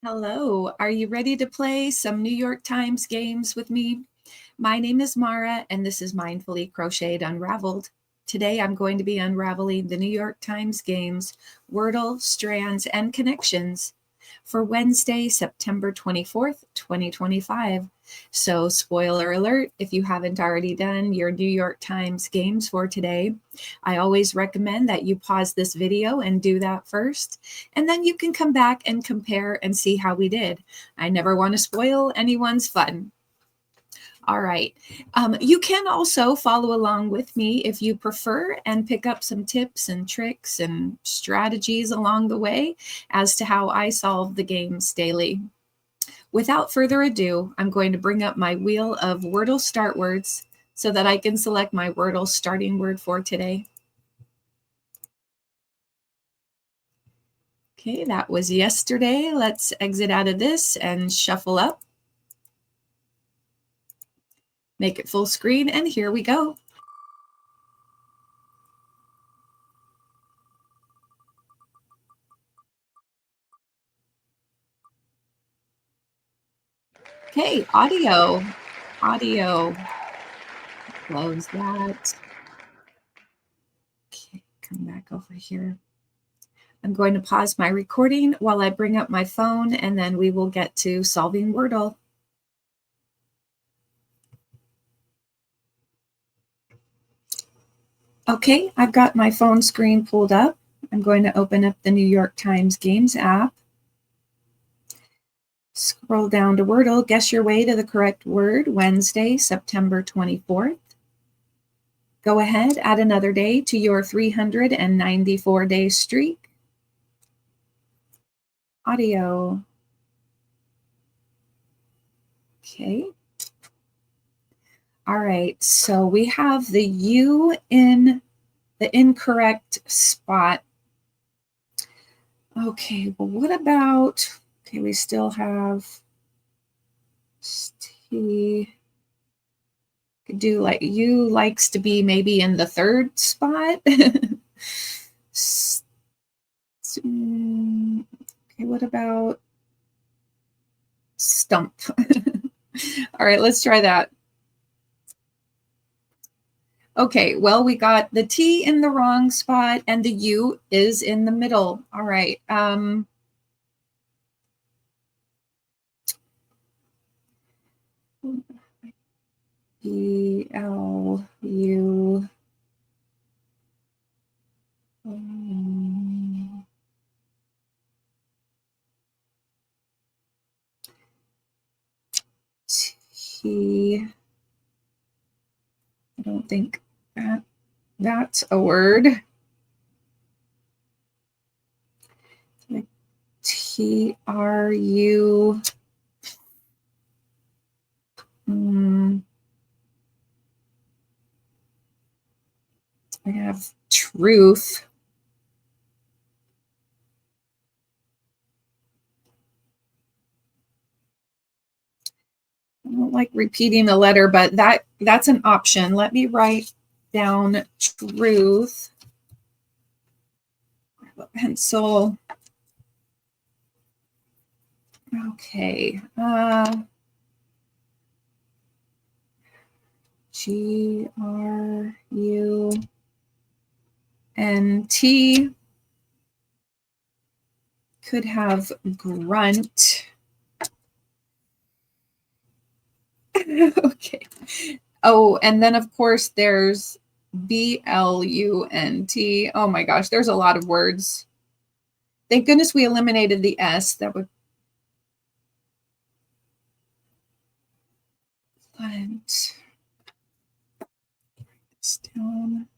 Hello, are you ready to play some New York Times games with me? My name is Mara, and this is Mindfully Crocheted Unraveled. Today I'm going to be unraveling the New York Times games, Wordle, Strands, and Connections for Wednesday, September 24th, 2025. So, spoiler alert, if you haven't already done your New York Times games for today, I always recommend that you pause this video and do that first, and then you can come back and compare and see how we did. I never want to spoil anyone's fun. All right. You can also follow along with me if you prefer and pick up some tips and tricks and strategies along the way as to how I solve the games daily. Without further ado, I'm going to bring up my wheel of Wordle start words so that I can select my Wordle starting word for today. Okay, that was yesterday. Let's exit out of this and shuffle up. Make it full screen, and here we go. Okay, audio. Close that. Okay, come back over here. I'm going to pause my recording while I bring up my phone, and then we will get to solving Wordle. Okay, I've got my phone screen pulled up. I'm going to open up the New York Times Games app. Scroll down to Wordle, guess your way to the correct word, Wednesday, September 24th. Go ahead, add another day to your 394-day streak. Audio. Okay. All right, so we have the U in the incorrect spot. Okay, well, what about, okay, we still have T. Could do like U likes to be maybe in the third spot. Okay, what about stump? All right, let's try that. Okay, well, we got the T in the wrong spot and the U is in the middle. All right. E-L-U. T. I don't think that's a word. T-R-U. I have truth. I don't like repeating the letter, but that's an option. Let me write down truth. Grab a pencil. Okay. G-R-U-N-T. Could have grunt. Okay. Oh, and then of course there's B-L-U-N-T. Oh my gosh, there's a lot of words. Thank goodness we eliminated the S. That would Write this down.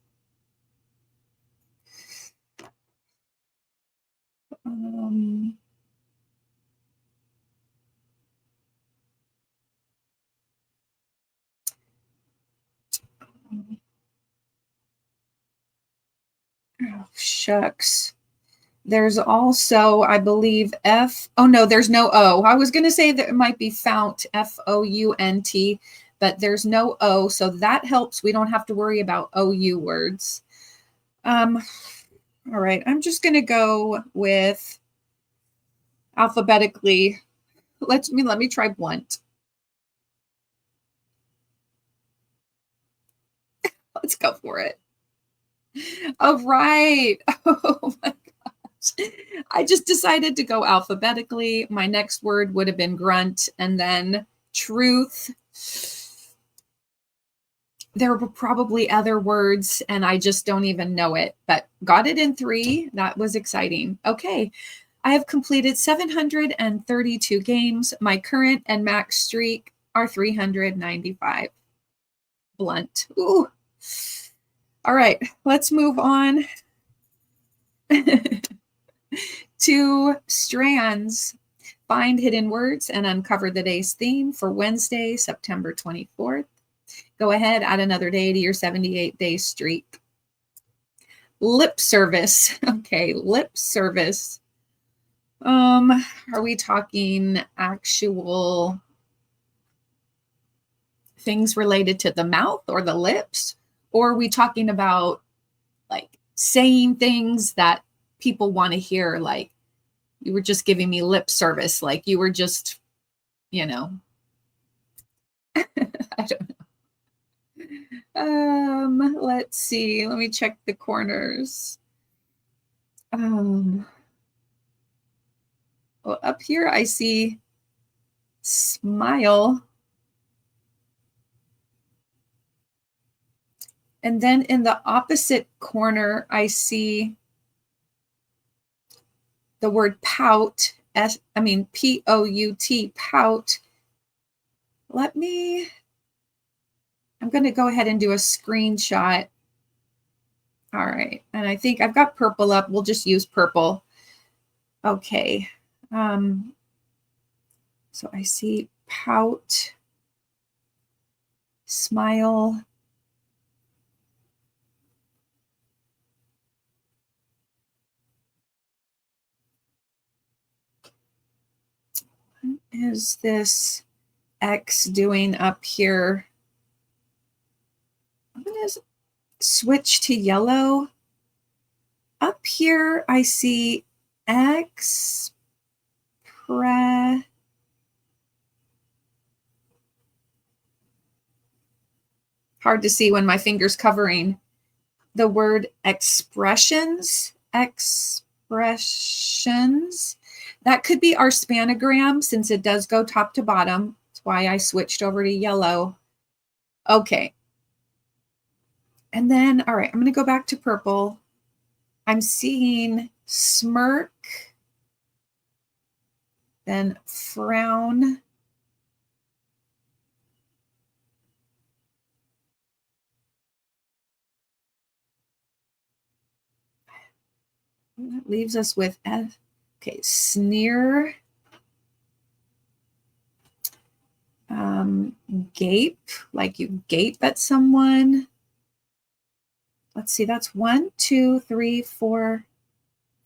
Oh, shucks. There's also, I believe, F. Oh, no, there's no O. I was going to say that it might be fount, F-O-U-N-T, but there's no O, so that helps. We don't have to worry about O-U words. All right, I'm just going to go with alphabetically. Let me try blunt. Let's go for it. Oh, right. Oh my gosh. I just decided to go alphabetically. My next word would have been grunt, and then truth. There were probably other words and I just don't even know it, but got it in 3. That was exciting. Okay. I have completed 732 games. My current and max streak are 395. Blunt. Ooh. All right, let's move on to strands. Find hidden words and uncover the day's theme for Wednesday, September 24th. Go ahead, add another day to your 78-day streak. Lip service. Okay, lip service. Are we talking actual things related to the mouth or the lips? Or are we talking about like saying things that people want to hear? Like you were just giving me lip service. Like you were just, I don't know. Let's see. Let me check the corners. Well, up here I see smile. And then in the opposite corner, I see the word pout, P-O-U-T, pout. I'm going to go ahead and do a screenshot. All right. And I think I've got purple up. We'll just use purple. Okay. So I see pout, smile. What is this X doing up here? What is switch to yellow? Up here, I see X hard to see when my finger's covering the word expressions. That could be our spanogram since it does go top to bottom. That's why I switched over to yellow. Okay. And then, all right, I'm going to go back to purple. I'm seeing smirk, then frown. That leaves us with F. Okay, sneer, gape, like you gape at someone. Let's see, that's 1, 2, 3, 4,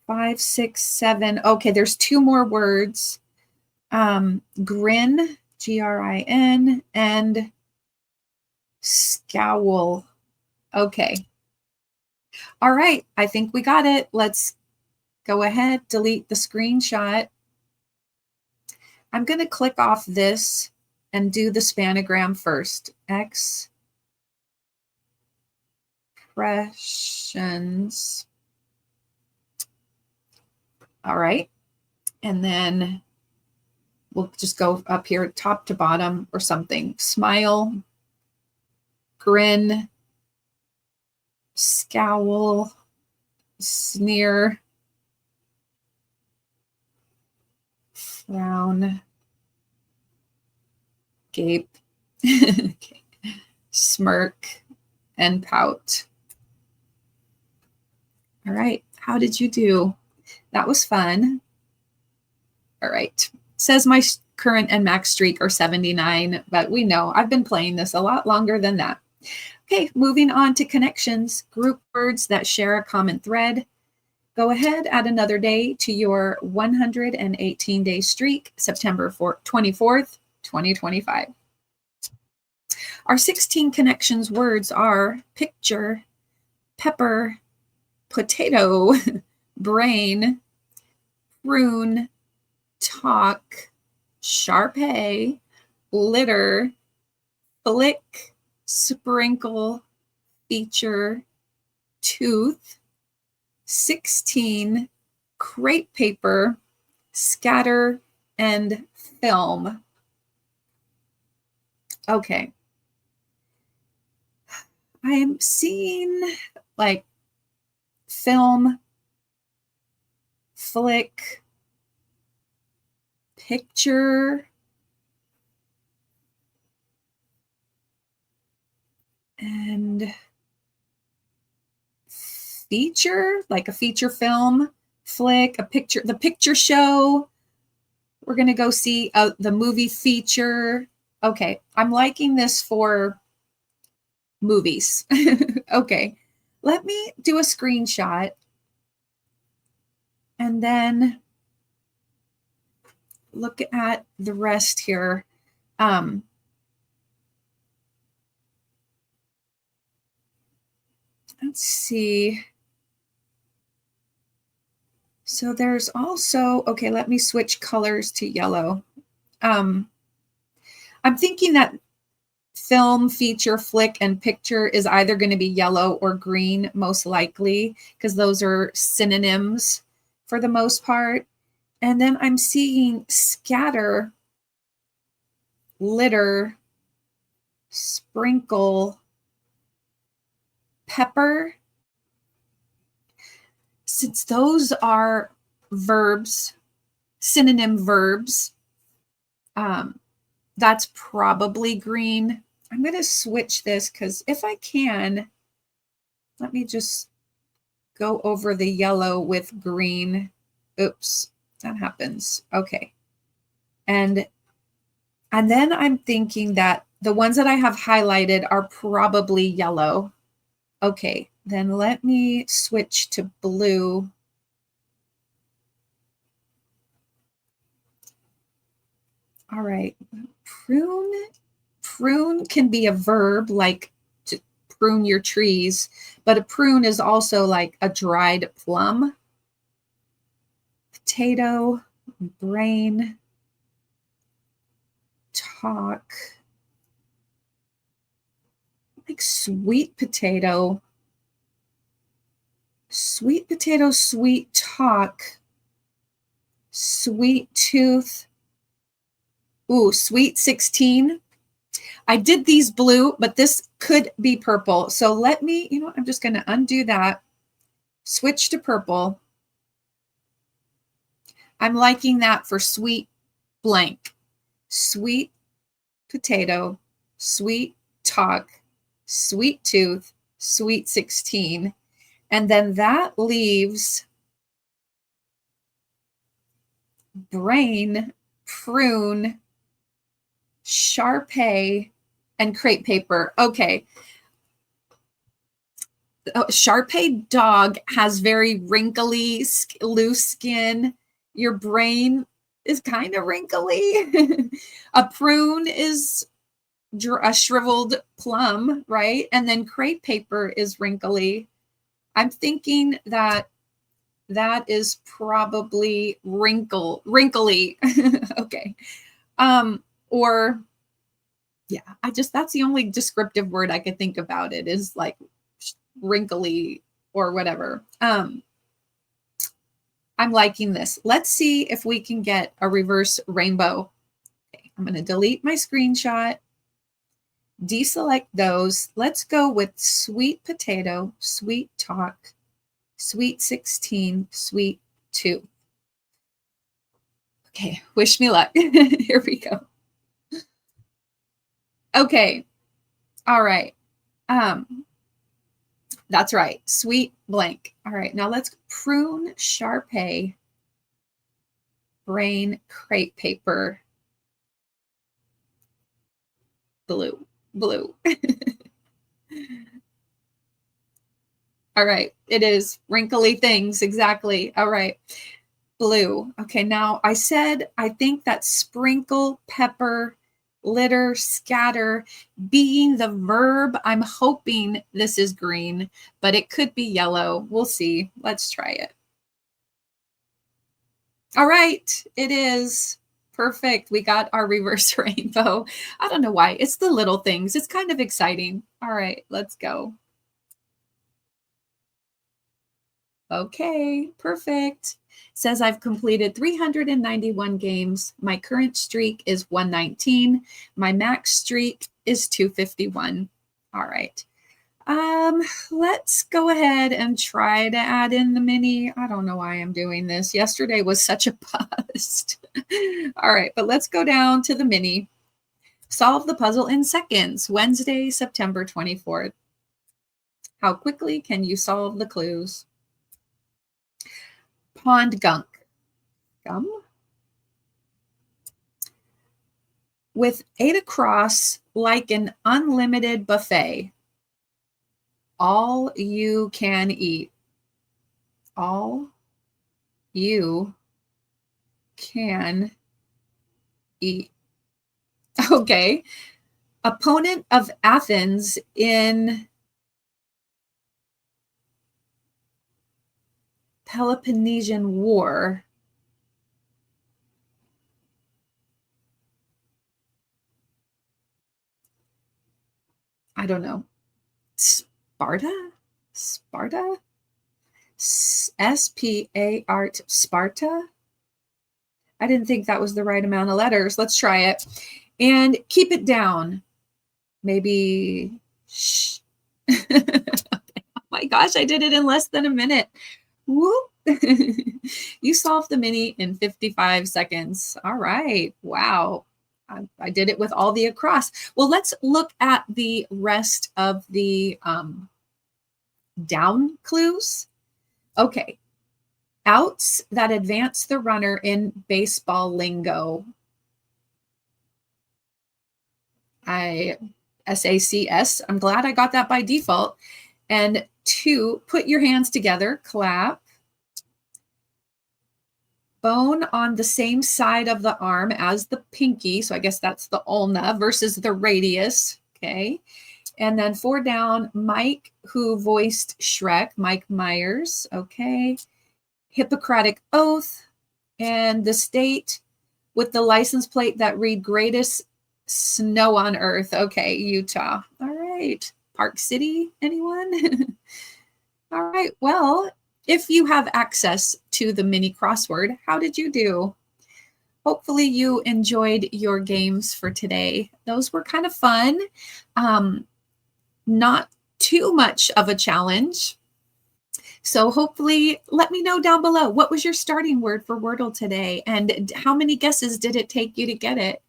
5, 6, 7. Okay, there's 2 more words. Grin, G-R-I-N, and scowl. Okay. All right, I think we got it. Let's go ahead, delete the screenshot. I'm going to click off this and do the spanogram first. Expressions. All right. And then we'll just go up here top to bottom or something. Smile, grin, scowl, sneer, frown, gape, okay. Smirk, and pout. All right, how did you do? That was fun. All right, it says my current and max streak are 79, but we know I've been playing this a lot longer than that. Okay, moving on to connections, group words that share a common thread. Go ahead, add another day to your 118-day streak, September 24th, 2025. Our 16 connections words are picture, pepper, potato, brain, prune, talk, Sharpay, litter, flick, sprinkle, feature, tooth, 16, crepe paper, scatter, and film. Okay. I am seeing like film, flick, picture, and feature, like a feature film, flick, a picture, the picture show. We're going to go see the movie feature. Okay, I'm liking this for movies. Okay, let me do a screenshot and then look at the rest here. Let's see. So there's also, okay, let me switch colors to yellow. I'm thinking that film, feature, flick, and picture is either going to be yellow or green, most likely, because those are synonyms for the most part. And then I'm seeing scatter, litter, sprinkle, pepper. Since those are verbs, synonym verbs, that's probably green. I'm going to switch this because if I can, let me just go over the yellow with green. Oops, that happens. Okay. And then I'm thinking that the ones that I have highlighted are probably yellow. Okay, then let me switch to blue. All right, prune. Prune can be a verb, like to prune your trees, but a prune is also like a dried plum. Potato, brain, talk, like sweet potato, sweet talk, sweet tooth. Ooh, sweet 16. I did these blue, but this could be purple. So let me, I'm just going to undo that, switch to purple. I'm liking that for sweet blank, sweet potato, sweet talk, sweet tooth, sweet 16. And then that leaves brain, prune, Sharpay, and crepe paper. Okay. Sharpay dog has very wrinkly, loose skin. Your brain is kind of wrinkly. A prune is a shriveled plum, right? And then crepe paper is wrinkly. I'm thinking that is probably wrinkly. Okay. Or yeah, that's the only descriptive word I could think about it is like wrinkly or whatever. I'm liking this. Let's see if we can get a reverse rainbow. Okay, I'm going to delete my screenshot, deselect those. Let's go with sweet potato, sweet talk, sweet 16, sweet 2. Okay, wish me luck. Here we go. Okay. All right. That's right. Sweet blank. All right. Now let's prune, Sharpay, brain, crepe paper, blue. All right. It is wrinkly things. Exactly. All right. Blue. Okay. Now I think that sprinkle, pepper, litter, scatter being the verb. I'm hoping this is green, but it could be yellow. We'll see. Let's try it. All right, it is. Perfect. We got our reverse rainbow. I don't know why. It's the little things. It's kind of exciting. All right, let's go. Okay, perfect. Says I've completed 391 games. My current streak is 119. My max streak is 251. All right. Let's go ahead and try to add in the mini. I don't know why I'm doing this. Yesterday was such a bust. All right, but let's go down to the mini. Solve the puzzle in seconds. Wednesday, September 24th. How quickly can you solve the clues? Pond gunk. Gum? With 8 across, like an unlimited buffet. All you can eat. All you can eat. Okay. Opponent of Athens in Peloponnesian War. I don't know. Sparta? Sparta? S-P-A-R-T, Sparta? I didn't think that was the right amount of letters. Let's try it. And keep it down. Maybe shh. Oh my gosh, I did it in less than a minute. Whoop. You solved the mini in 55 seconds. All right. Wow. I did it with all the across. Well, let's look at the rest of the down clues. Okay. Outs that advance the runner in baseball lingo. SACS. I'm glad I got that by default. And 2, put your hands together, clap. Bone on the same side of the arm as the pinky. So I guess that's the ulna versus the radius. Okay. And then 4 down, Mike, who voiced Shrek, Mike Myers. Okay. Hippocratic oath. And the state with the license plate that read greatest snow on earth. Okay, Utah. All right. Park City, anyone? All right. Well, if you have access to the mini crossword, how did you do? Hopefully you enjoyed your games for today. Those were kind of fun. Not too much of a challenge. So hopefully let me know down below, what was your starting word for Wordle today? And how many guesses did it take you to get it?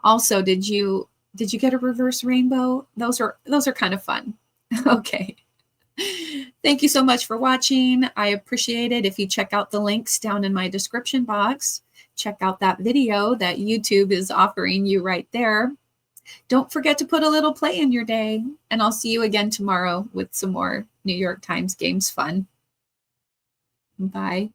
Also, did you get a reverse rainbow? Those are kind of fun. Okay. Thank you so much for watching. I appreciate it. If you check out the links down in my description box, check out that video that YouTube is offering you right there. Don't forget to put a little play in your day, and I'll see you again tomorrow with some more New York Times Games fun. Bye.